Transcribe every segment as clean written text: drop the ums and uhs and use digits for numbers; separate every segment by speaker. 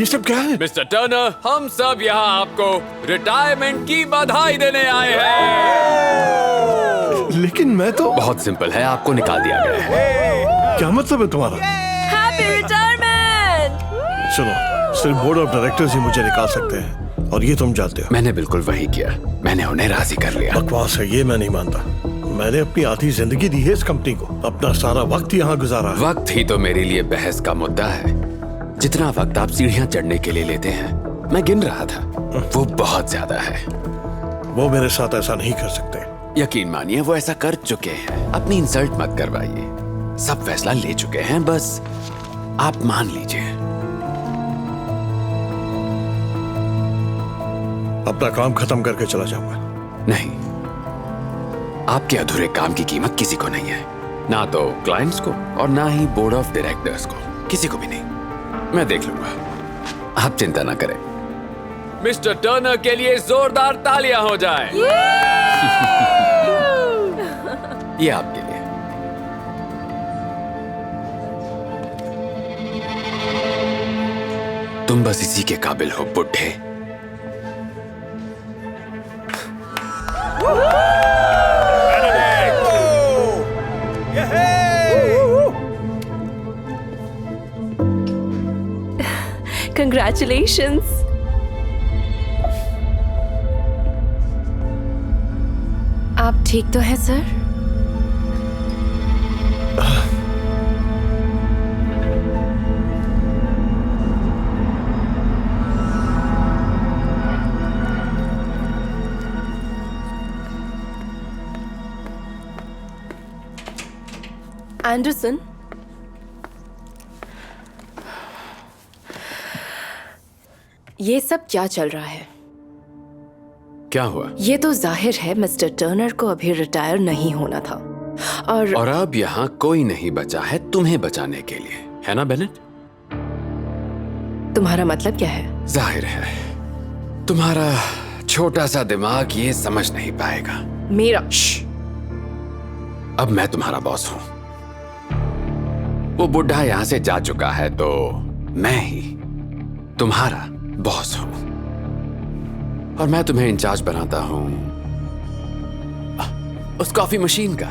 Speaker 1: ये सब क्या है?
Speaker 2: मिस्टर टर्नर, हम सब यहाँ आपको रिटायरमेंट की बधाई देने आए हैं।
Speaker 1: लेकिन मैं तो...
Speaker 2: बहुत सिंपल है, आपको निकाल दिया गया है।
Speaker 1: क्या मतलब है तुम्हारा?
Speaker 3: Happy retirement.
Speaker 1: सुनो, सिर्फ बोर्ड ऑफ डायरेक्टर्स ही मुझे निकाल सकते हैं, और ये तुम जानते हो।
Speaker 2: मैंने बिल्कुल वही किया, मैंने उन्हें राजी कर लिया।
Speaker 1: बकवास है, ये मैं नहीं मानता। मैंने अपनी आधी जिंदगी दी है इस कंपनी को, अपना सारा वक्त यहाँ गुजारा है।
Speaker 2: वक्त ही तो मेरे लिए बहस का मुद्दा है। जितना वक्त आप सीढ़ियाँ चढ़ने के लिए लेते हैं, मैं गिन रहा था, वो बहुत ज्यादा है।
Speaker 1: वो मेरे साथ ऐसा नहीं कर सकते।
Speaker 2: यकीन मानिए, वो ऐसा कर चुके हैं। अपनी इंसल्ट मत करवाइए, सब फैसला ले चुके हैं, बस आप मान लीजिए।
Speaker 1: अपना काम खत्म करके चला जाऊंगा।
Speaker 2: नहीं, आपके अधूरे काम की कीमत किसी को नहीं है, ना तो क्लाइंट्स को और ना ही बोर्ड ऑफ डायरेक्टर्स को, किसी को भी नहीं। मैं देख लूंगा, आप चिंता ना करें। मिस्टर टर्नर के लिए जोरदार तालियां हो जाएं। ये आपके लिए। तुम बस इसी के काबिल हो बुड्ढे।
Speaker 3: Congratulations. आप ठीक तो हैं सर? एंडरसन, ये सब क्या चल रहा है?
Speaker 2: क्या हुआ?
Speaker 3: ये तो जाहिर है मिस्टर टर्नर को अभी रिटायर नहीं होना था, और
Speaker 2: अब यहाँ कोई नहीं बचा है तुम्हें बचाने के लिए, है ना बेनेट?
Speaker 3: तुम्हारा मतलब क्या है?
Speaker 2: जाहिर है तुम्हारा छोटा सा दिमाग ये समझ नहीं पाएगा।
Speaker 3: मेरा
Speaker 2: अब मैं तुम्हारा बॉस हूं। वो बुढ़ा यहां से जा चुका है, तो मैं ही तुम्हारा बॉस हूं, और मैं तुम्हें इंचार्ज बनाता हूं उस कॉफी मशीन का।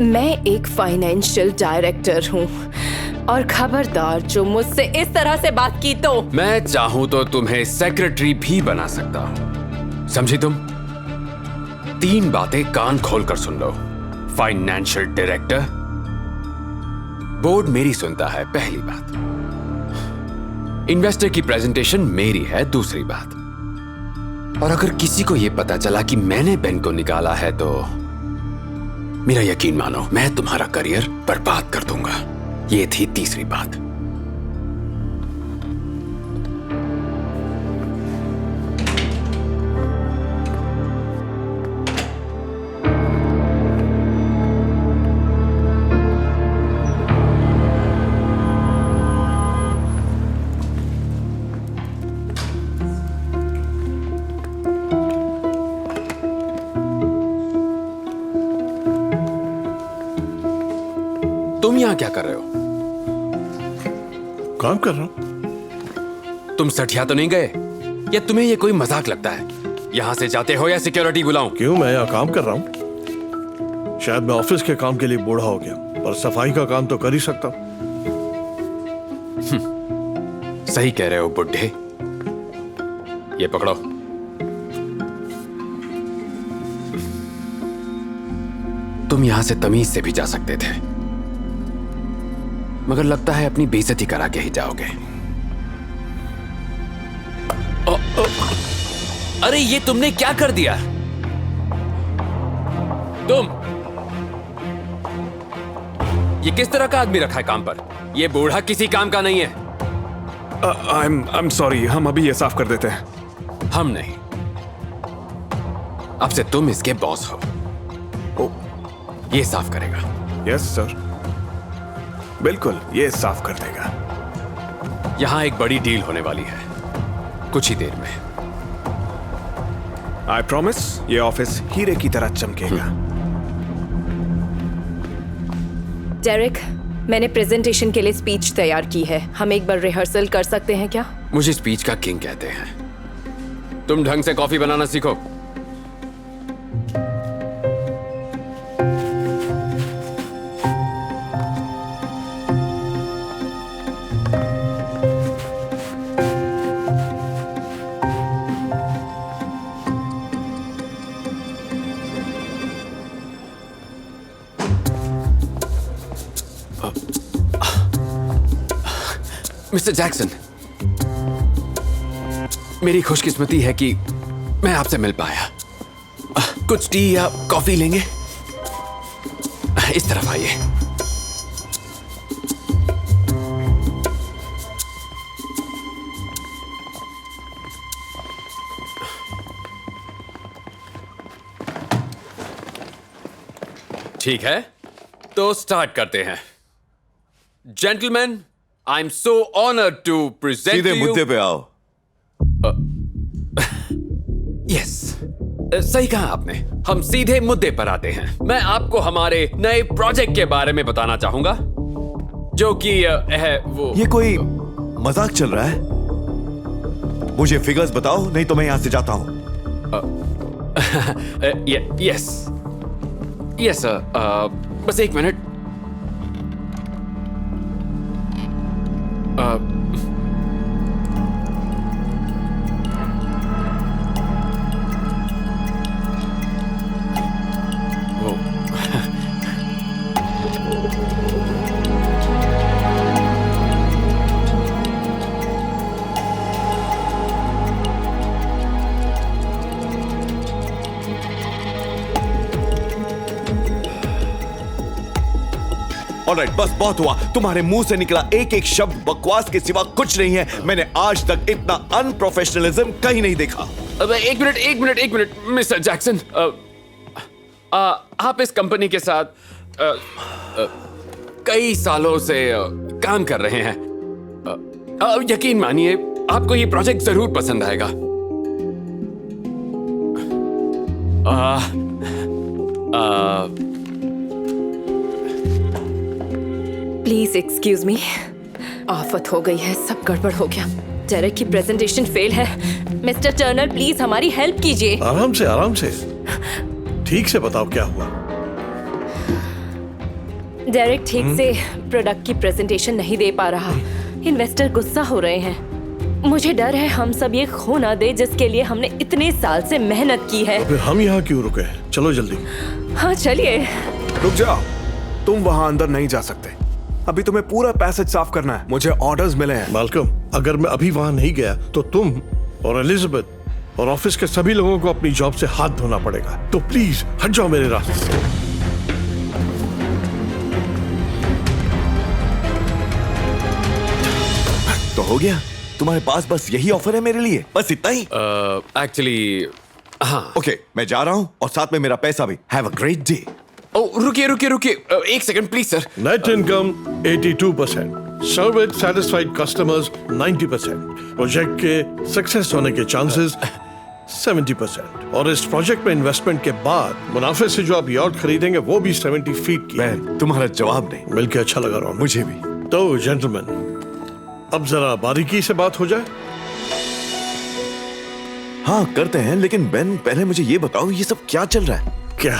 Speaker 3: मैं एक फाइनेंशियल डायरेक्टर हूं, और खबरदार जो मुझसे इस तरह से बात की तो।
Speaker 2: मैं चाहूं तो तुम्हें सेक्रेटरी भी बना सकता हूं, समझी तुम? 3 बातें कान खोलकर सुन लो। फाइनेंशियल डायरेक्टर, बोर्ड मेरी सुनता है, पहली बात। इन्वेस्टर की प्रेजेंटेशन मेरी है, दूसरी बात। और अगर किसी को यह पता चला कि मैंने बेन को निकाला है, तो मेरा यकीन मानो, मैं तुम्हारा करियर बर्बाद कर दूंगा। ये थी तीसरी बात। तुम यहां क्या कर रहे हो?
Speaker 1: काम कर रहा हूं।
Speaker 2: तुम सठिया तो नहीं गए, या तुम्हें ये कोई मजाक लगता है? यहां से जाते हो या सिक्योरिटी बुलाऊं?
Speaker 1: क्यों, मैं यहाँ काम कर रहा हूँ। शायद मैं ऑफिस के काम के लिए बूढ़ा हो गया, पर सफाई का काम तो कर ही सकता हूँ।
Speaker 2: सही कह रहे हो बुड्ढे। ये पकड़ो। तुम यहां से तमीज से भी जा सकते थे, मगर लगता है अपनी बेइज्जती करा के ही जाओगे। अरे ये तुमने क्या कर दिया? तुम ये किस तरह का आदमी रखा है काम पर? ये बूढ़ा किसी काम का नहीं है।
Speaker 4: I'm sorry, हम अभी ये साफ कर देते हैं।
Speaker 2: हम नहीं, अब से तुम इसके बॉस हो। ये साफ करेगा।
Speaker 4: यस सर, बिल्कुल, ये साफ कर देगा।
Speaker 2: यहां एक बड़ी डील होने वाली है कुछ ही देर में।
Speaker 4: आई प्रॉमिस, ये ऑफिस हीरे की तरह चमकेगा।
Speaker 3: डेरिक, मैंने प्रेजेंटेशन के लिए स्पीच तैयार की है। हम एक बार रिहर्सल कर सकते हैं क्या?
Speaker 2: मुझे स्पीच का किंग कहते हैं। तुम ढंग से कॉफी बनाना सीखो। मिस्टर जैक्सन, मेरी खुशकिस्मती है कि मैं आपसे मिल पाया। कुछ टी या कॉफी लेंगे? इस तरफ आइए। ठीक है, तो स्टार्ट करते हैं। Gentleman, I am so honoured to present
Speaker 5: सीधे
Speaker 2: यू।
Speaker 5: मुद्दे पे आओ।
Speaker 2: यस, सही कहा आपने। हम सीधे मुद्दे पर आते हैं। मैं आपको हमारे नए प्रोजेक्ट के बारे में बताना चाहूंगा, जो कि है वो।
Speaker 5: ये कोई मजाक चल रहा है? मुझे फिगर्स बताओ, नहीं तो मैं यहां से जाता हूं।
Speaker 2: यस यस बस एक मिनट। वो
Speaker 5: ऑलराइट, बस बहुत हुआ। तुम्हारे मुंह से निकला एक एक शब्द बकवास के सिवा कुछ नहीं है। मैंने आज तक इतना अनप्रोफेशनलिज्म कहीं नहीं देखा।
Speaker 2: अब एक मिनट मिस्टर जैक्सन, आप इस कंपनी के साथ कई सालों से काम कर रहे हैं। यकीन मानिए, आपको ये प्रोजेक्ट जरूर पसंद आएगा।
Speaker 3: Please excuse me. आफत हो गई है, सब गड़बड़ हो गया। डेरेक की प्रेजेंटेशन फेल है। मिस्टर टर्नर, प्लीज हमारी हेल्प कीजिए।
Speaker 1: आराम से ठीक से बताओ क्या हुआ।
Speaker 3: डेरेक ठीक से प्रोडक्ट की प्रेजेंटेशन नहीं दे पा रहा। इन्वेस्टर गुस्सा हो रहे हैं। मुझे डर है हम सब ये खो ना दे जिसके लिए हमने इतने साल से मेहनत की है।
Speaker 1: फिर हम यहाँ क्यों रुके हैं? चलो जल्दी।
Speaker 3: हाँ चलिए।
Speaker 4: रुक जाओ, तुम वहां अंदर नहीं जा सकते। अभी तुम्हें पूरा पैसेज साफ करना है। मुझे ऑर्डर्स मिले हैं।
Speaker 1: मालकम, अगर मैं अभी वहां नहीं गया तो तुम और एलिजाबेथ और ऑफिस के सभी लोगों को अपनी जॉब से हाथ धोना पड़ेगा। तो प्लीज हट जाओ मेरे रास्ते से।
Speaker 5: तो हो गया? तुम्हारे पास बस यही ऑफर है मेरे लिए? बस इतना ही?
Speaker 2: एक्चुअली हाँ।
Speaker 5: ओके, मैं जा रहा हूं और साथ में मेरा पैसा भी। Have a great day.
Speaker 2: रुकिए, एक second please sir.
Speaker 1: Net income 82%, service satisfied customers 90%, project के सक्सेस होने के चांसेस 70%, और इस प्रोजेक्ट में इन्वेस्टमेंट के बाद मुनाफे से जो आप यॉट खरीदेंगे वो भी 70 फीट की।
Speaker 5: मैं तुम्हारा जवाब नहीं।
Speaker 1: मिलके अच्छा लगा रहा हूँ
Speaker 5: मुझे भी।
Speaker 1: तो जेंटलमैन, अब जरा बारीकी से बात हो जाए।
Speaker 5: हाँ करते हैं, लेकिन बेन पहले मुझे ये बताओ, ये सब क्या चल रहा है?
Speaker 1: क्या?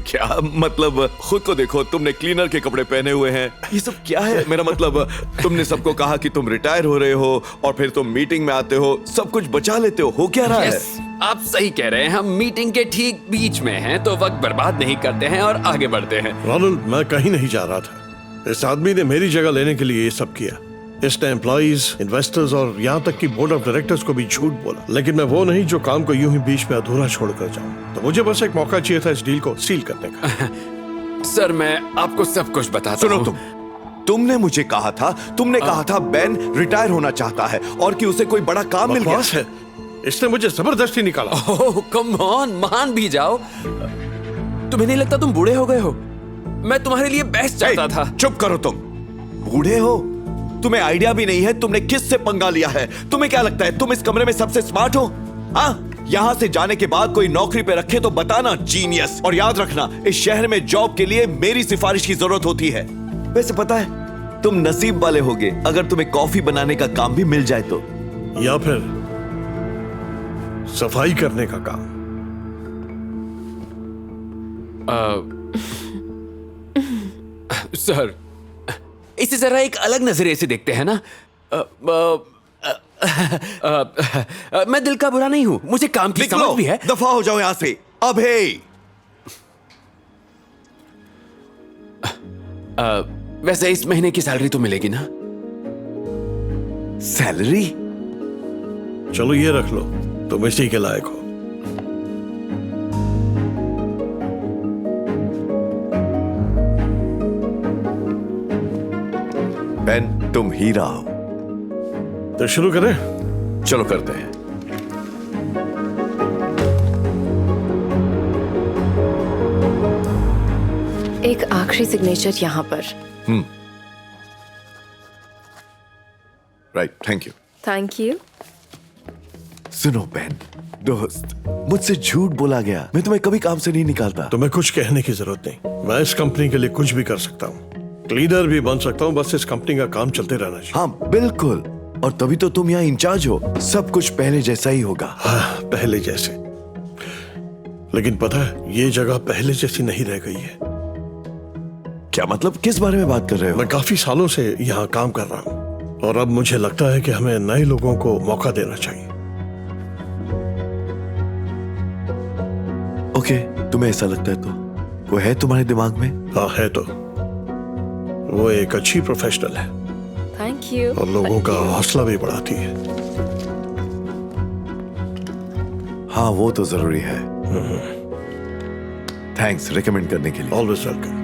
Speaker 5: क्या मतलब? खुद को देखो, तुमने क्लीनर के कपड़े पहने हुए हैं। ये सब क्या है? मेरा मतलब, तुमने सबको कहा कि तुम रिटायर हो रहे हो और फिर तुम मीटिंग में आते हो, सब कुछ बचा लेते हो क्या रहा
Speaker 2: Yes,
Speaker 5: है?
Speaker 2: आप सही कह रहे हैं। हम मीटिंग के ठीक बीच में हैं, तो वक्त बर्बाद नहीं करते हैं और आगे बढ़ते हैं।
Speaker 1: रोनाल्ड, मैं कहीं नहीं जा रहा था। इस आदमी ने मेरी जगह लेने के लिए ये सब किया। इसने एम्प्लॉइज, इन्वेस्टर्स और यहाँ तक कि बोर्ड ऑफ डायरेक्टर्स को भी झूठ बोला। लेकिन मैं वो नहीं जो काम को यूं ही बीच में अधूरा छोड़कर जाऊं। तो मुझे बस एक मौका चाहिए था इस डील को सील करने का।
Speaker 2: सर, मैं आपको सब कुछ बताता
Speaker 5: सुनो,
Speaker 2: हूं।
Speaker 5: तुमने मुझे कहा था बेन रिटायर होना चाहता है और कि उसे कोई बड़ा काम मिल गया
Speaker 1: बकवास है। इसने मुझे जबरदस्ती निकाला।
Speaker 2: ओह कम ऑन, मान भी जाओ। तुम्हें नहीं लगता तुम बूढ़े हो गए हो? मैं तुम्हारे लिए बेस्ट चाहता था।
Speaker 5: चुप करो तुम। बूढ़े हो? तुम्हें आइडिया भी नहीं है तुमने किससे पंगा लिया है। तुम्हें क्या लगता है तुम इस कमरे में सबसे स्मार्ट हो? हाँ, यहाँ से जाने के बाद कोई नौकरी पे रखे तो बताना जीनियस। और याद रखना, इस शहर में जॉब के लिए मेरी सिफारिश की जरूरत होती है। वैसे पता है, तुम नसीब वाले होगे अगर तुम्हें कॉफी बनाने का काम भी मिल जाए तो।
Speaker 1: या फिर सफाई करने का काम।
Speaker 2: सर, इसे जरा एक अलग नजरिए से देखते हैं ना। मैं दिल का बुरा नहीं हूं, मुझे काम की समझ भी है।
Speaker 5: दफा हो जाओ यहां से अभी।
Speaker 2: वैसे इस महीने की सैलरी तो मिलेगी ना?
Speaker 5: सैलरी?
Speaker 1: चलो ये रख लो, तुम इसी के लायक हो।
Speaker 5: बेन, तुम हीरा हो।
Speaker 1: तो शुरू करें?
Speaker 5: चलो करते हैं।
Speaker 3: एक आखिरी सिग्नेचर यहाँ पर।
Speaker 5: Right, thank you.
Speaker 3: Thank you.
Speaker 5: सुनो बेन, दोस्त, मुझसे झूठ बोला गया। मैं तुम्हें कभी काम से नहीं निकालता।
Speaker 1: तुम्हें कुछ कहने की जरूरत नहीं। मैं इस कंपनी के लिए कुछ भी कर सकता हूँ, क्लीनर भी बन सकता हूँ, बस इस कंपनी का काम चलते रहना चाहिए।
Speaker 5: हाँ बिल्कुल, और तभी तो तुम यहाँ इंचार्ज हो। सब कुछ पहले जैसा ही होगा।
Speaker 1: हाँ, पहले जैसे। लेकिन पता है, ये जगह पहले जैसी नहीं रह गई है।
Speaker 5: क्या मतलब? किस बारे में बात कर रहे हो?
Speaker 1: मैं काफी सालों से यहाँ काम कर रहा हूँ और अब मुझे लगता है कि हमें नए लोगों को मौका देना चाहिए।
Speaker 5: ओके, तुम्हें ऐसा लगता है तो कोई है तुम्हारे दिमाग में?
Speaker 1: हाँ है तो। वो एक अच्छी प्रोफेशनल है
Speaker 3: थैंक यू।
Speaker 1: और लोगों का हौसला भी बढ़ाती है।
Speaker 5: हाँ वो तो जरूरी है। थैंक्स रिकमेंड करने के लिए।
Speaker 1: Always welcome.